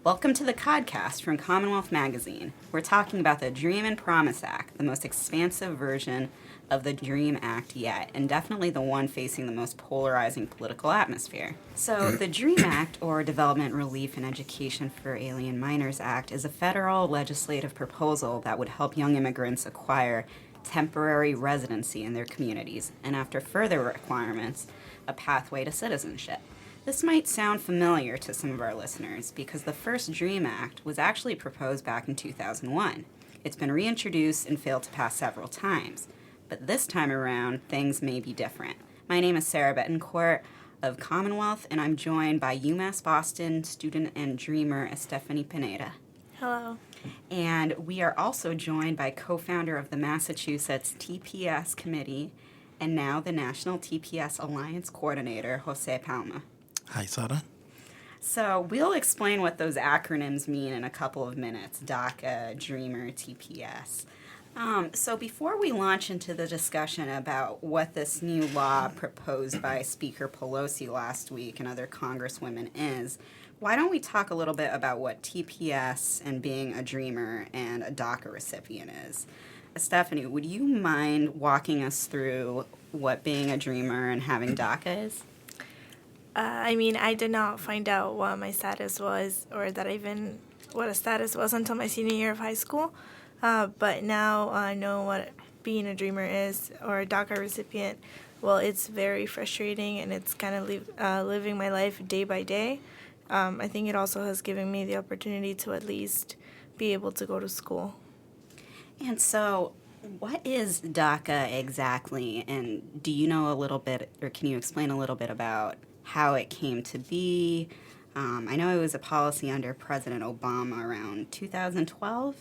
Welcome to the Codcast from Commonwealth Magazine. We're talking about the Dream and Promise Act, the most expansive version of the DREAM Act yet, and definitely the one facing the most polarizing political atmosphere. So, the DREAM Act, or Development, Relief, and Education for Alien Minors Act, is a federal legislative proposal that would help young immigrants acquire temporary residency in their communities, and after further requirements, a pathway to citizenship. This might sound familiar to some of our listeners because the first DREAM Act was actually proposed back in 2001. It's been reintroduced and failed to pass several times, but this time around, things may be different. My name is Sarah Betancourt of Commonwealth, and I'm joined by UMass Boston student and dreamer Estefany Pineda. Hello. And we are also joined by co-founder of the Massachusetts TPS Committee and now the National TPS Alliance Coordinator, Jose Palma. Hi, Sarah. So we'll explain what those acronyms mean in a couple of minutes, DACA, Dreamer, TPS. So before we launch into the discussion about what this new law proposed by Speaker Pelosi last week and other congresswomen is, why don't we talk a little bit about what TPS and being a dreamer and a DACA recipient is? Estefany, would you mind walking us through what being a dreamer and having DACA is? I did not find out what my status was or what a status was until my senior year of high school. But now I know what being a dreamer is, or a DACA recipient. Well, it's very frustrating, and it's kind of living my life day by day. I think it also has given me the opportunity to at least be able to go to school. And so, what is DACA exactly? And do you know a little bit, or can you explain a little bit about how it came to be? I know it was a policy under President Obama around 2012.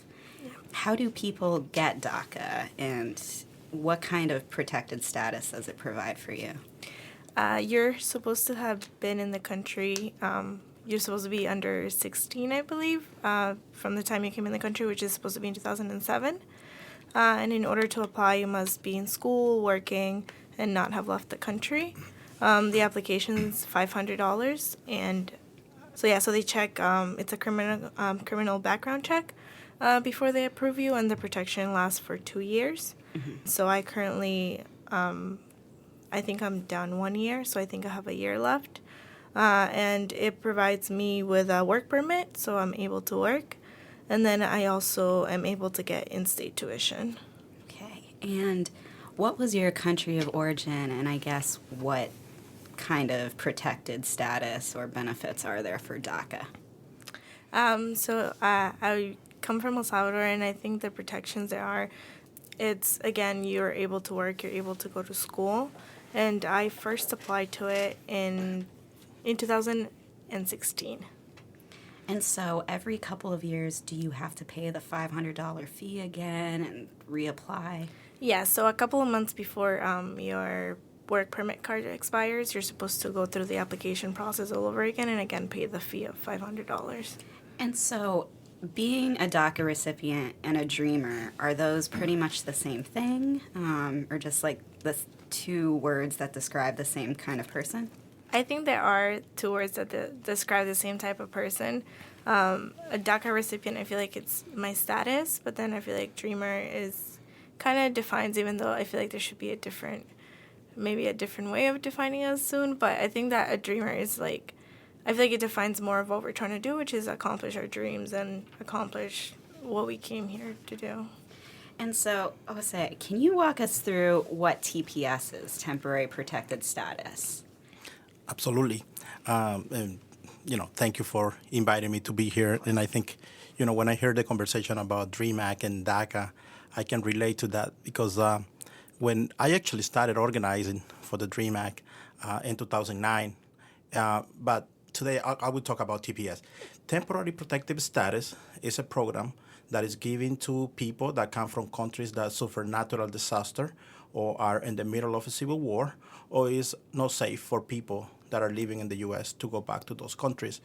Yeah. How do people get DACA, and what kind of protected status does it provide for you? You're supposed to have been in the country. You're supposed to be under 16, I believe, from the time you came in the country, which is supposed to be in 2007. And in order to apply, you must be in school, working, and not have left the country. The application's $500, and so they check. It's a criminal background check before they approve you, and the protection lasts for 2 years. Mm-hmm. So I currently, I think I'm down 1 year, so I think I have a year left, and it provides me with a work permit, so I'm able to work, and then I also am able to get in-state tuition. Okay, and what was your country of origin, and I guess what kind of protected status or benefits are there for DACA? I come from El Salvador, and I think the protections there are, it's, again, you're able to work, you're able to go to school, and I first applied to it in 2016. And so every couple of years, do you have to pay the $500 fee again and reapply? Yeah, so a couple of months before your work permit card expires, you're supposed to go through the application process all over again and again pay the fee of $500. And so being a DACA recipient and a dreamer, are those pretty much the same thing, or just like the two words that describe the same kind of person? I think there are two words that describe the same type of person. A DACA recipient, I feel like it's my status, but then I feel like dreamer is kind of defines, even though I feel like there should be a different way of defining us soon, but I think that a dreamer is like, I feel like it defines more of what we're trying to do, which is accomplish our dreams and accomplish what we came here to do. And so, Jose, can you walk us through what TPS is, temporary protected status? Absolutely. And, thank you for inviting me to be here. And I think, when I hear the conversation about DREAM Act and DACA, I can relate to that because when I actually started organizing for the DREAM Act in 2009, but today I will talk about TPS. Temporary Protective Status is a program that is given to people that come from countries that suffer natural disaster or are in the middle of a civil war, or is not safe for people that are living in the U.S. to go back to those countries.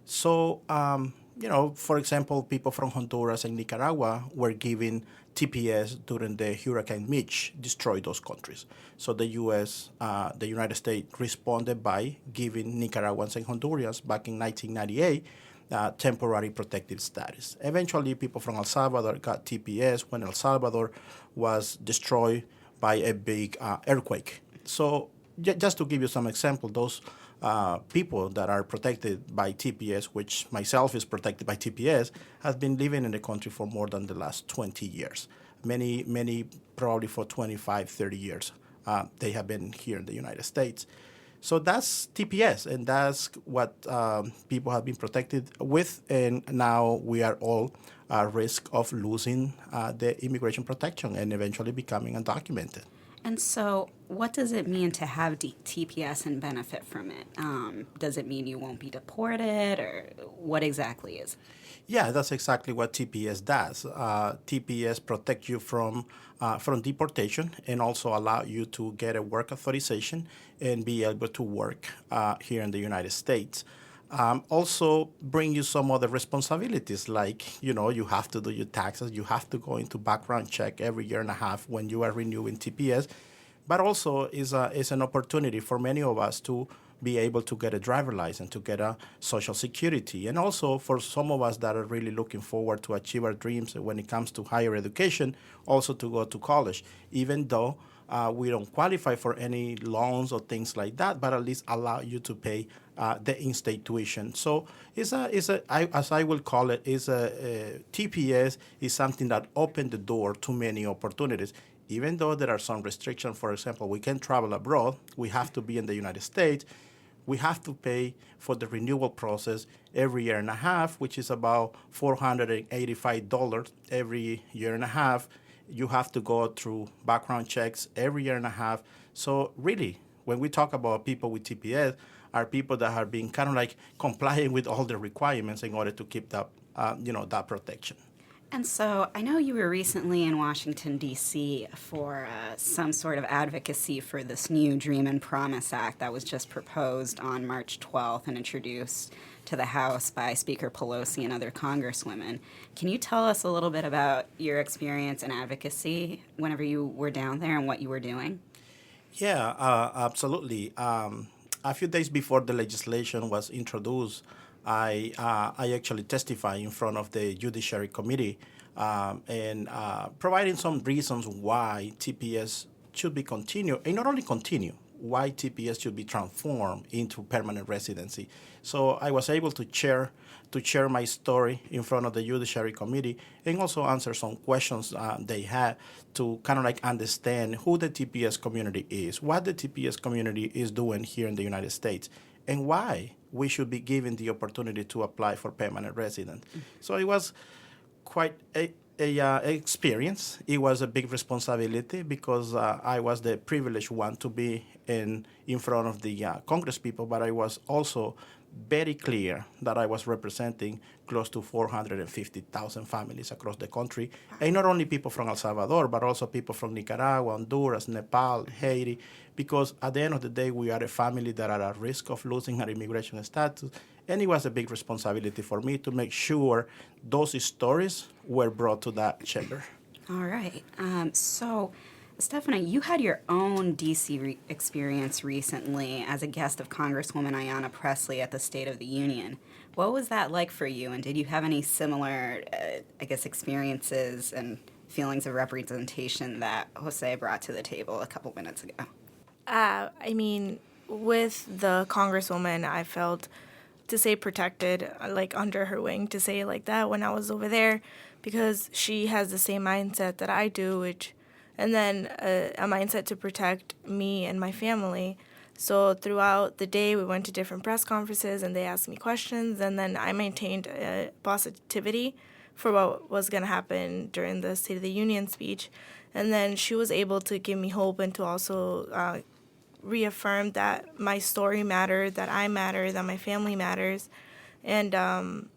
So, for example, people from Honduras and Nicaragua were given TPS during the Hurricane Mitch destroyed those countries. So the United States responded by giving Nicaraguans and Hondurans back in 1998 temporary protected status. Eventually, people from El Salvador got TPS when El Salvador was destroyed by a big earthquake. So just to give you some example, those people that are protected by TPS, which myself is protected by TPS, has been living in the country for more than the last 20 years. Many probably for 25, 30 years. They have been here in the United States. So that's TPS, and that's what people have been protected with, and now we are all at risk of losing the immigration protection and eventually becoming undocumented. And so what does it mean to have TPS and benefit from it? Does it mean you won't be deported, or what exactly is it? Yeah, that's exactly what TPS does. TPS protects you from deportation and also allow you to get a work authorization and be able to work here in the United States. Also bring you some other responsibilities, like, you have to do your taxes, you have to go into background check every year and a half when you are renewing TPS, but also is an opportunity for many of us to be able to get a driver license, to get a Social Security, and also for some of us that are really looking forward to achieve our dreams when it comes to higher education, also to go to college, even though we don't qualify for any loans or things like that, but at least allow you to pay the in-state tuition. So as I will call it, TPS is something that opened the door to many opportunities. Even though there are some restrictions, for example, we can travel abroad, we have to be in the United States, we have to pay for the renewal process every year and a half, which is about $485 every year and a half. You have to go through background checks every year and a half. So really, when we talk about people with TPS, are people that are being kind of like complying with all the requirements in order to keep that, that protection. And so I know you were recently in Washington, D.C. for some sort of advocacy for this new Dream and Promise Act that was just proposed on March 12th and introduced to the House by Speaker Pelosi and other congresswomen. Can you tell us a little bit about your experience in advocacy whenever you were down there and what you were doing? Yeah, absolutely. A few days before the legislation was introduced, I actually testified in front of the Judiciary Committee and providing some reasons why TPS should be continued, and not only continue, why TPS should be transformed into permanent residency. So I was able to share my story in front of the Judiciary Committee and also answer some questions they had to kind of like understand who the TPS community is, what the TPS community is doing here in the United States, and why we should be given the opportunity to apply for permanent residence. Mm-hmm. So it was quite a experience. It was a big responsibility because I was the privileged one to be in front of the Congress people, but I was also very clear that I was representing close to 450,000 families across the country, and not only people from El Salvador, but also people from Nicaragua, Honduras, Nepal, Haiti, because at the end of the day, we are a family that are at risk of losing our immigration status, and it was a big responsibility for me to make sure those stories were brought to that chamber. All right. So, Estefany, you had your own D.C. experience recently as a guest of Congresswoman Ayanna Pressley at the State of the Union. What was that like for you, and did you have any similar, experiences and feelings of representation that Jose brought to the table a couple minutes ago? With the Congresswoman, I felt, to say protected, like under her wing, to say it like that when I was over there, because she has the same mindset that I do, and then a mindset to protect me and my family. So throughout the day, we went to different press conferences, and they asked me questions, and then I maintained positivity for what was going to happen during the State of the Union speech. And then she was able to give me hope and to also reaffirm that my story mattered, that I matter, that my family matters. And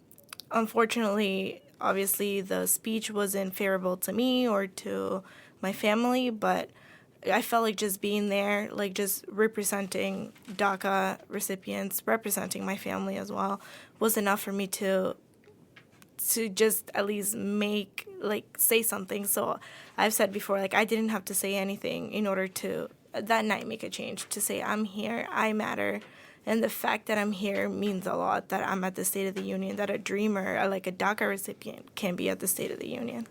unfortunately, obviously, the speech wasn't favorable to me or to my family, but I felt like just being there, like just representing DACA recipients, representing my family as well, was enough for me to just at least say something. So I've said before, I didn't have to say anything in order to that night make a change, to say I'm here, I matter, And the fact that I'm here means a lot, that I'm at the State of the Union, that a dreamer, like a DACA recipient, can be at the State of the Union.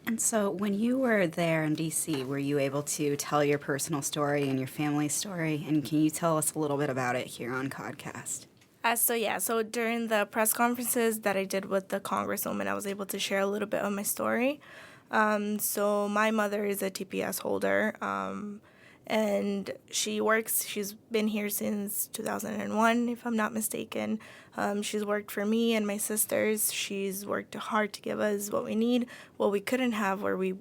And so when you were there in D.C., were you able to tell your personal story and your family story? And can you tell us a little bit about it here on Codcast? So during the press conferences that I did with the Congresswoman, I was able to share a little bit of my story. So my mother is a TPS holder, and she's been here since 2001, if I'm not mistaken. She's worked for me and my sisters. She's worked hard to give us what we need, what we couldn't have where we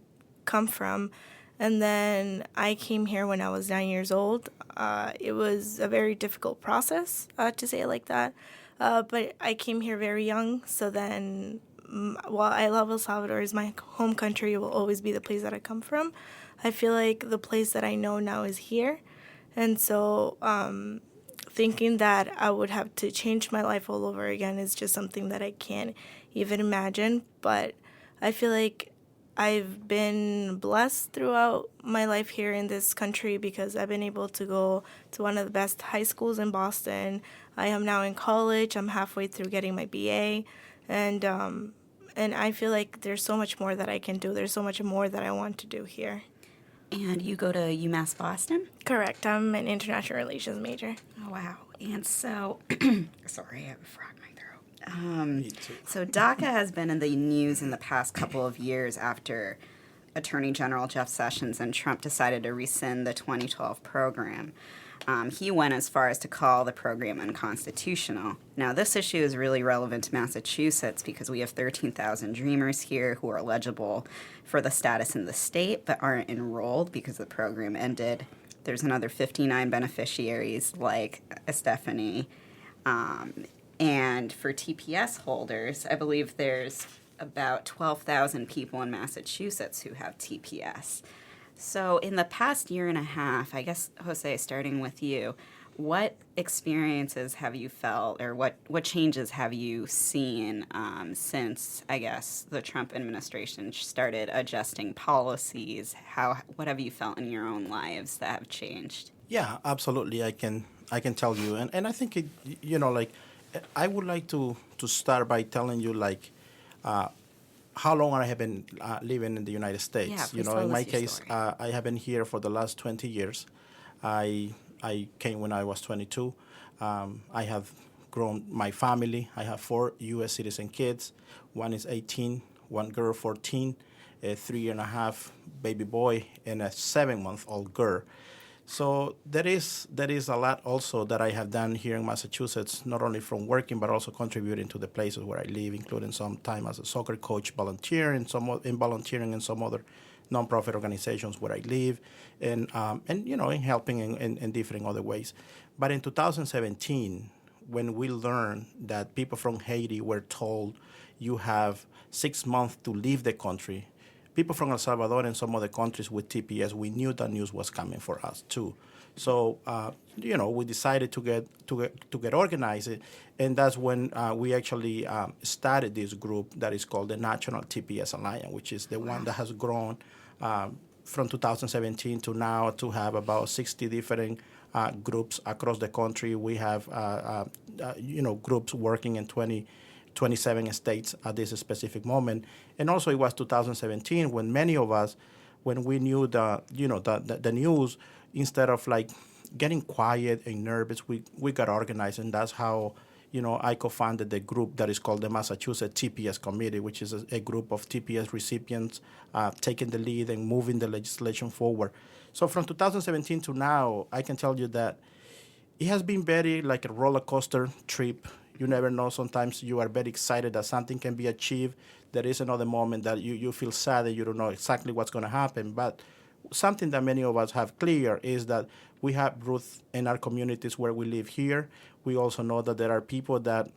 come from. And then I came here when I was 9 years old. It was a very difficult process, to say it like that. But I came here very young. So then, while I love El Salvador, is my home country, it will always be the place that I come from. I feel like the place that I know now is here. And so thinking that I would have to change my life all over again is just something that I can't even imagine. But I feel like I've been blessed throughout my life here in this country because I've been able to go to one of the best high schools in Boston. I am now in college. I'm halfway through getting my BA. And I feel like there's so much more that I can do. There's so much more that I want to do here. And you go to UMass Boston? Correct. I'm an international relations major. Oh, wow. And so, sorry, I have a frog in my throat. So DACA has been in the news in the past couple of years after Attorney General Jeff Sessions and Trump decided to rescind the 2012 program. He went as far as to call the program unconstitutional. Now, this issue is really relevant to Massachusetts because we have 13,000 Dreamers here who are eligible for the status in the state but aren't enrolled because the program ended. There's another 59 beneficiaries like Estefany. And for TPS holders, I believe there's about 12,000 people in Massachusetts who have TPS. So in the past year and a half, I guess, Jose, starting with you, what experiences have you felt or what changes have you seen since, I guess, the Trump administration started adjusting policies? What have you felt in your own lives that have changed? Yeah, absolutely. I can tell you. And I think, I would like to start by telling you, how long I have been living in the United States. Yeah, in my case, I have been here for the last 20 years. I came when I was 22. I have grown my family. I have 4 U.S. citizen kids. One is 18, one girl 14, a 3.5 baby boy, and a 7-month-old girl. So there is a lot also that I have done here in Massachusetts, not only from working but also contributing to the places where I live, including some time as a soccer coach, volunteering in some other nonprofit organizations where I live, and in helping in different other ways. But in 2017, when we learned that people from Haiti were told you have 6 months to leave the country, people from El Salvador and some other countries with TPS, we knew that news was coming for us too. So, we decided to get organized, and that's when we actually started this group that is called the National TPS Alliance, which is the one that has grown from 2017 to now to have about 60 different groups across the country. We have, groups working in 27 states at this specific moment. And also it was 2017 when many of us, when we knew the news, instead of getting quiet and nervous, we got organized. And that's how, I co-founded the group that is called the Massachusetts TPS Committee, which is a group of TPS recipients taking the lead and moving the legislation forward. So from 2017 to now, I can tell you that it has been very like a roller coaster trip. You never know. Sometimes you are very excited that something can be achieved. There is another moment that you feel sad that you don't know exactly what's going to happen. But something that many of us have clear is that we have roots in our communities where we live here. We also know that there are people that,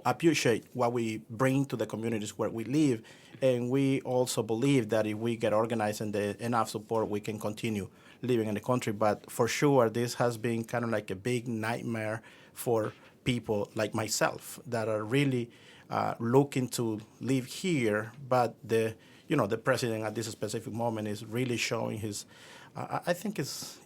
appreciate what we bring to the communities where we live. And we also believe that if we get organized and enough support, we can continue living in the country. But for sure, this has been kind of like a big nightmare for people like myself that are really looking to live here, but the president at this specific moment is really showing his I think it's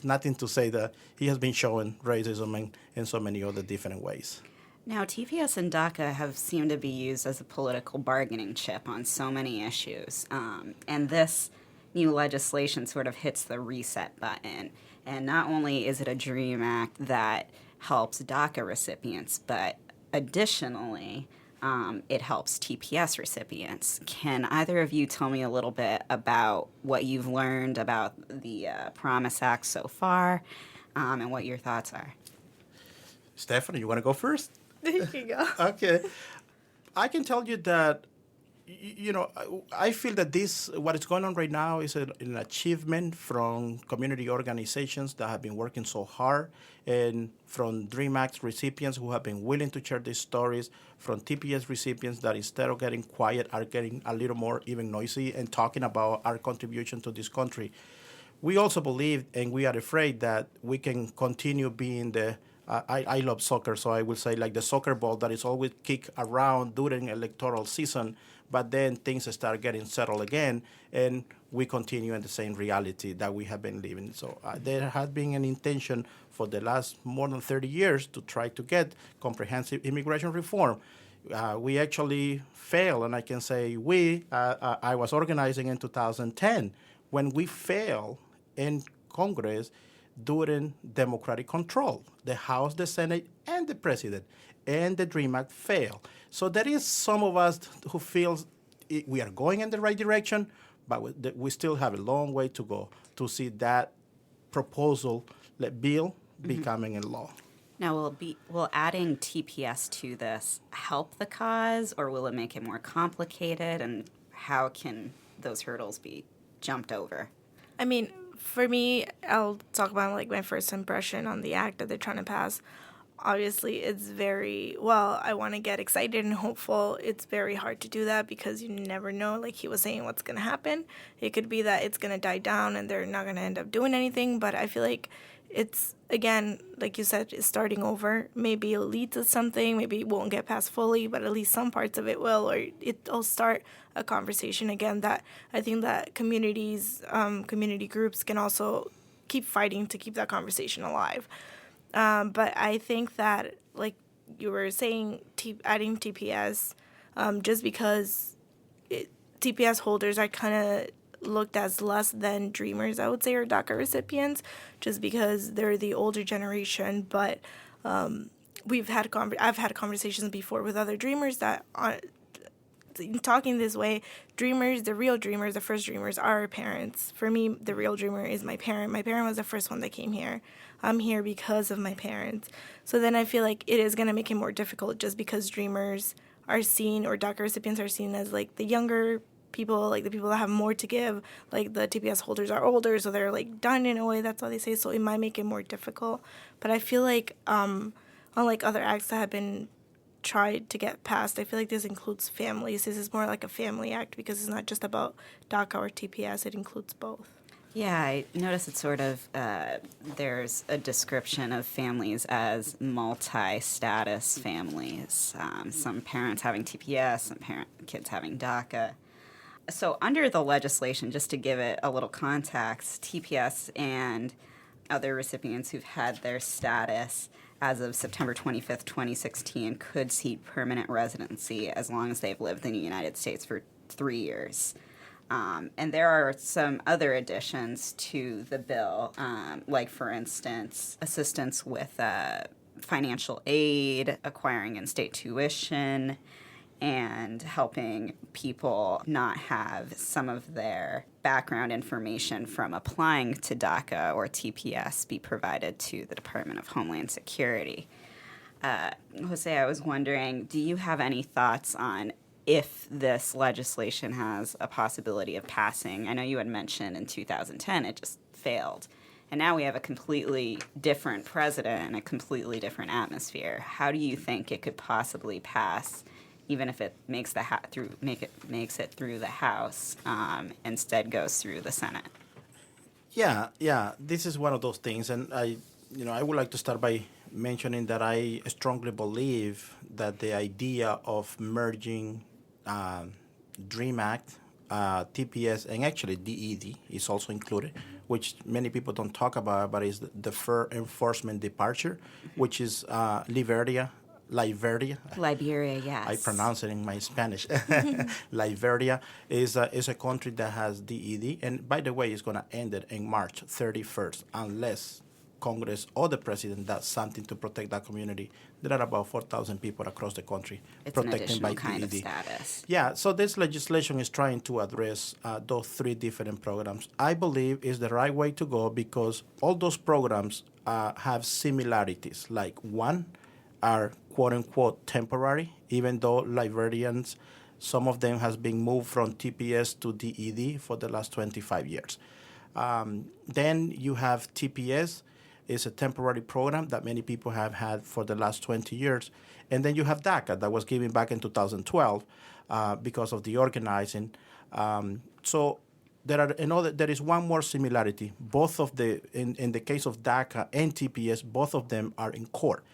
nothing to say that he has been showing racism in so many other different ways. Now, TPS and DACA have seemed to be used as a political bargaining chip on so many issues. And this new legislation sort of hits the reset button. And not only is it a DREAM Act that helps DACA recipients, but additionally, it helps TPS recipients. Can either of you tell me a little bit about what you've learned about the Promise Act so far and what your thoughts are? Stephanie, you want to go first? There you go. Okay. I can tell you that, I feel that what is going on right now is an achievement from community organizations that have been working so hard, and from DREAM Act recipients who have been willing to share their stories, from TPS recipients that instead of getting quiet are getting a little more even noisy and talking about our contribution to this country. We also believe, and we are afraid, that we can continue being I love soccer, so I will say like the soccer ball that is always kicked around during electoral season, but then things start getting settled again, and we continue in the same reality that we have been living. So there has been an intention for the last more than 30 years to try to get comprehensive immigration reform. We actually failed, and I can say I was organizing in 2010 when we failed in Congress during Democratic control. The House, the Senate, and the President, and the DREAM Act failed. So there is some of us who feels we are going in the right direction, but we still have a long way to go to see that bill becoming a law. Now, will adding TPS to this help the cause, or will it make it more complicated, and how can those hurdles be jumped over? I mean, for me, I'll talk about like my first impression on the act that they're trying to pass. Obviously, it's I want to get excited and hopeful. It's very hard to do that because you never know, like he was saying, what's going to happen. It could be that it's going to die down and they're not going to end up doing anything. But I feel like it's, again, like you said, it's starting over. Maybe it'll lead to something. Maybe it won't get passed fully, but at least some parts of it will, or it'll start a conversation again that I think that community groups can also keep fighting to keep that conversation alive. But I think that, like you were saying, adding TPS, just because TPS holders are kind of looked as less than dreamers, I would say, or DACA recipients, just because they're the older generation. But I've had conversations before with other dreamers that are talking this way. Dreamers, the real dreamers, the first dreamers are our parents. For me, the real dreamer is my parent. My parent was the first one that came here. I'm here because of my parents. So then I feel like it is going to make it more difficult just because dreamers are seen, or DACA recipients are seen as like the younger people, like the people that have more to give. Like the TPS holders are older, so they're like done in a way, that's how they say. So it might make it more difficult. But I feel like unlike other acts that have been tried to get passed, I feel like this includes families. This is more like a family act because it's not just about DACA or TPS. It includes both. Yeah, I notice it's sort of, there's a description of families as multi-status families. Some parents having TPS, some kids having DACA. So under the legislation, just to give it a little context, TPS and other recipients who've had their status as of September 25th, 2016, could seek permanent residency as long as they've lived in the United States for 3 years. And there are some other additions to the bill, like, for instance, assistance with financial aid, acquiring in-state tuition, and helping people not have some of their background information from applying to DACA or TPS be provided to the Department of Homeland Security. Jose, I was wondering, do you have any thoughts on if this legislation has a possibility of passing? I know you had mentioned in 2010 it just failed. And now we have a completely different president and a completely different atmosphere. How do you think it could possibly pass, even if it makes it through the House, instead goes through the Senate? Yeah. This is one of those things, and I would like to start by mentioning that I strongly believe that the idea of merging DREAM Act TPS, and actually DED is also included, which many people don't talk about, but is the Deferred Enforcement Departure, which is Liberia. Liberia, yes. I pronounce it in my Spanish. Liberia is a country that has DED, and by the way, it's going to end it in March 31st, unless Congress or the president does something to protect that community. There are about 4,000 people across the country protected by kind DED. Of status. Yeah, so this legislation is trying to address those three different programs. I believe is the right way to go because all those programs have similarities. Like one are quote unquote temporary, even though Liberians, some of them has been moved from TPS to DED for the last 25 years. Then you have TPS, is a temporary program that many people have had for the last 20 years. And then you have DACA that was given back in 2012 because of the organizing. So there is one more similarity. Both of in the case of DACA and TPS, both of them are in court.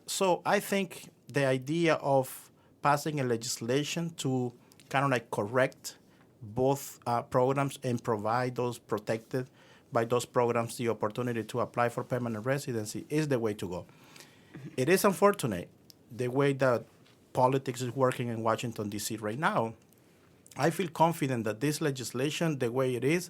So I think the idea of passing a legislation to kind of like correct both programs and provide those protected by those programs the opportunity to apply for permanent residency is the way to go. It is unfortunate the way that politics is working in Washington, D.C. right now. I feel confident that this legislation, the way it is,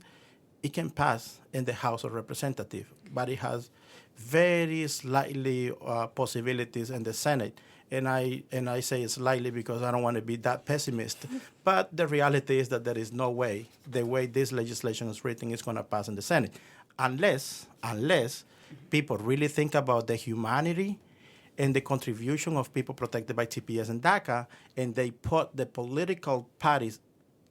it can pass in the House of Representatives, but it has very slightly possibilities in the Senate. And I say slightly because I don't want to be that pessimist. But the reality is that there is no way, the way this legislation is written, is going to pass in the Senate. Unless people really think about the humanity and the contribution of people protected by TPS and DACA, and they put the political parties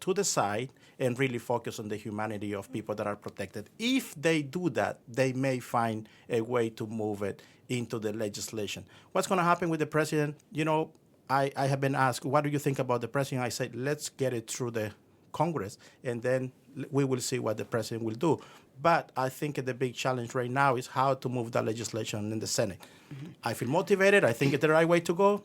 to the side and really focus on the humanity of people that are protected. If they do that, they may find a way to move it into the legislation. What's going to happen with the president? You know, I have been asked, what do you think about the president? I said, let's get it through the Congress, and then we will see what the president will do. But I think the big challenge right now is how to move that legislation in the Senate. Mm-hmm. I feel motivated. I think it's the right way to go.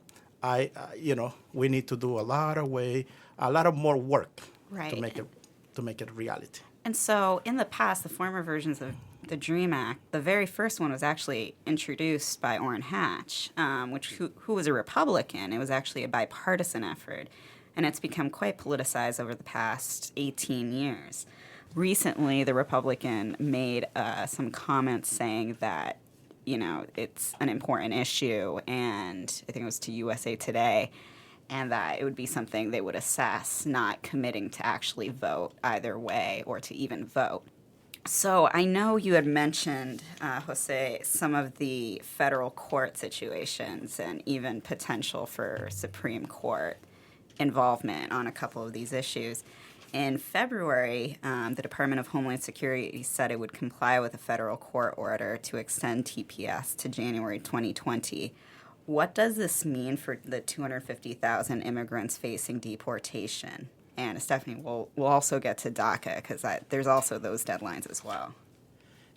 We need to do a lot of more work to make it reality. And so in the past, the former versions of the DREAM Act, the very first one was actually introduced by Orrin Hatch, who was a Republican. It was actually a bipartisan effort, and it's become quite politicized over the past 18 years. Recently, the Republican made some comments saying that, it's an important issue, and I think it was to USA Today, and that it would be something they would assess, not committing to actually vote either way or to even vote. So I know you had mentioned, Jose, some of the federal court situations and even potential for Supreme Court involvement on a couple of these issues. In February, the Department of Homeland Security said it would comply with a federal court order to extend TPS to January 2020. What does this mean for the 250,000 immigrants facing deportation? And Estefany, we'll also get to DACA because there's also those deadlines as well.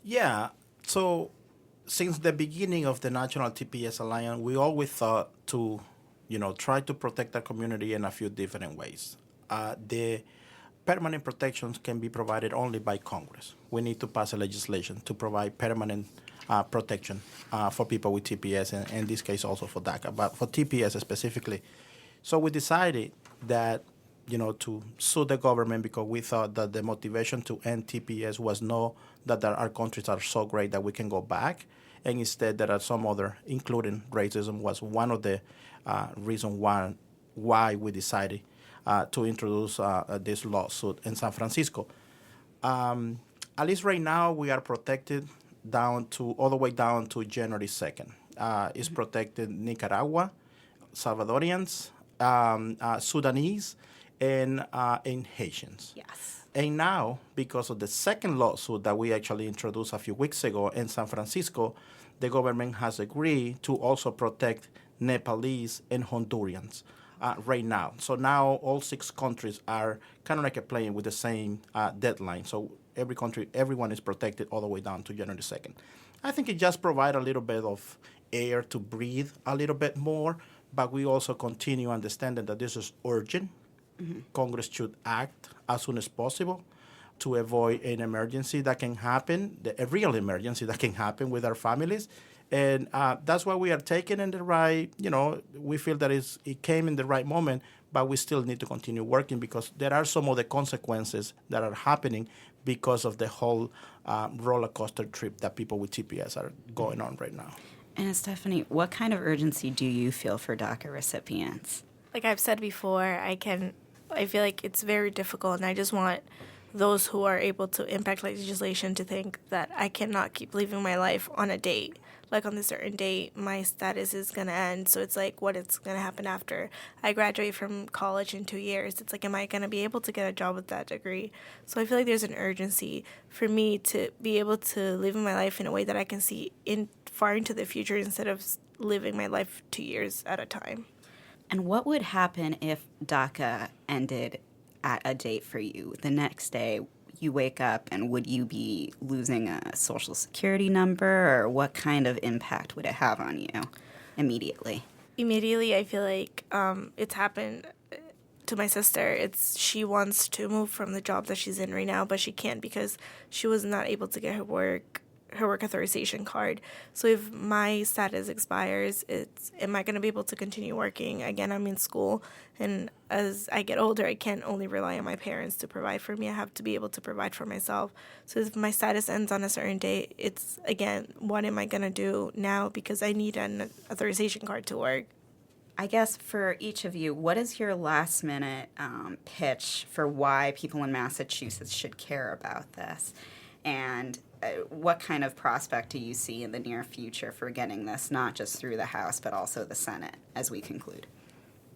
Yeah. So since the beginning of the National TPS Alliance, we always thought to, try to protect our community in a few different ways. The permanent protections can be provided only by Congress. We need to pass a legislation to provide permanent protection for people with TPS, and in this case also for DACA, but for TPS specifically. So we decided that, to sue the government because we thought that the motivation to end TPS was not that our countries are so great that we can go back, and instead there are some other, including racism, was one of the reasons why we decided to introduce this lawsuit in San Francisco. At least right now we are protected all the way down to January 2nd. It's protected Nicaragua, Salvadorians, Sudanese, and Haitians. Yes. And now, because of the second lawsuit that we actually introduced a few weeks ago in San Francisco, the government has agreed to also protect Nepalese and Hondurans right now. So now all 6 countries are kind of like playing with the same deadline. So everyone is protected all the way down to January 2nd. I think it just provides a little bit of air to breathe a little bit more, but we also continue understanding that this is urgent. Congress should act as soon as possible to avoid an emergency that can happen, a real emergency that can happen with our families. And that's why we are taking in the right, we feel that it came in the right moment, but we still need to continue working because there are some of the consequences that are happening because of the whole roller coaster trip that people with TPS are going on right now. And Estefany, what kind of urgency do you feel for DACA recipients? Like I've said before, I feel like it's very difficult, and I just want those who are able to impact legislation to think that I cannot keep living my life on a date. Like on this certain date, my status is going to end. So it's like, what is going to happen after I graduate from college in 2 years? It's like, am I going to be able to get a job with that degree? So I feel like there's an urgency for me to be able to live my life in a way that I can see far into the future instead of living my life 2 years at a time. And what would happen if DACA ended at a date for you? The next day, you wake up, and would you be losing a social security number, or what kind of impact would it have on you immediately? Immediately, I feel like it's happened to my sister. She wants to move from the job that she's in right now, but she can't because she was not able to get her work authorization card. So if my status expires, am I going to be able to continue working? Again, I'm in school, and as I get older, I can't only rely on my parents to provide for me. I have to be able to provide for myself. So if my status ends on a certain date, it's, again, what am I going to do now because I need an authorization card to work? I guess for each of you, what is your last-minute pitch for why people in Massachusetts should care about this? And what kind of prospect do you see in the near future for getting this, not just through the House, but also the Senate, as we conclude?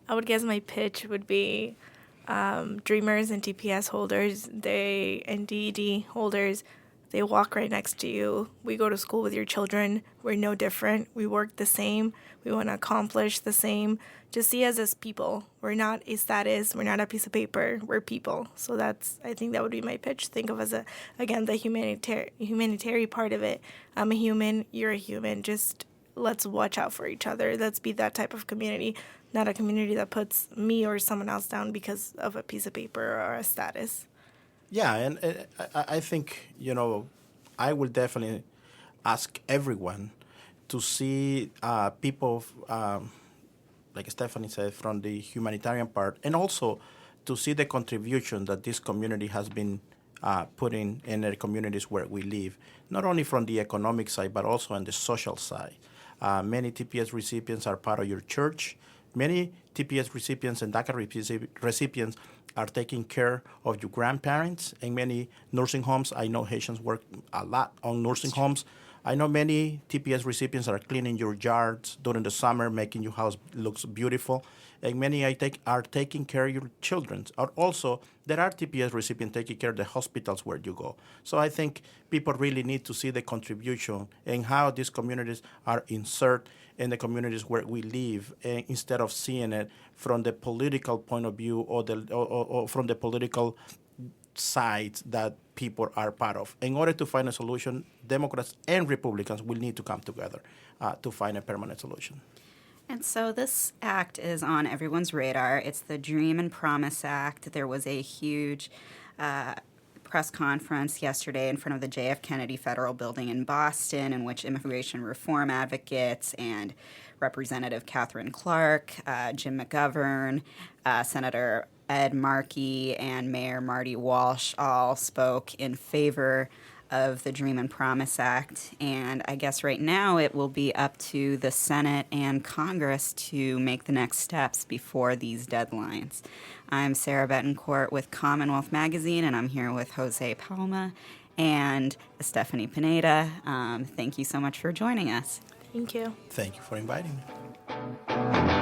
I would guess my pitch would be Dreamers and TPS holders, and DED holders, they walk right next to you. We go to school with your children. We're no different. We work the same. We want to accomplish the same. Just see us as people. We're not a status. We're not a piece of paper. We're people. So I think that would be my pitch. Think of us again, the humanitarian part of it. I'm a human. You're a human. Just let's watch out for each other. Let's be that type of community, not a community that puts me or someone else down because of a piece of paper or a status. Yeah, and I think, I will definitely ask everyone to see people, like Estefany said, from the humanitarian part, and also to see the contribution that this community has been putting in the communities where we live, not only from the economic side, but also on the social side. Many TPS recipients are part of your church. Many TPS recipients and DACA recipients are taking care of your grandparents. In many nursing homes, I know Haitians work a lot on nursing homes. I know many TPS recipients are cleaning your yards during the summer, making your house looks beautiful. And many are taking care of your children. Also, there are TPS recipients taking care of the hospitals where you go. So I think people really need to see the contribution and how these communities are inserted in the communities where we live, instead of seeing it from the political point of view or from the political sides that people are part of. In order to find a solution, Democrats and Republicans will need to come together to find a permanent solution. And so this act is on everyone's radar. It's the Dream and Promise Act. There was a huge press conference yesterday in front of the J.F. Kennedy Federal Building in Boston, in which immigration reform advocates and Representative Catherine Clark, Jim McGovern, Senator Ed Markey, and Mayor Marty Walsh all spoke in favor of the Dream and Promise Act. And I guess right now it will be up to the Senate and Congress to make the next steps before these deadlines. I'm Sarah Betancourt with Commonwealth Magazine, and I'm here with Jose Palma and Estefany Pineda. Thank you so much for joining us. Thank you. Thank you for inviting me.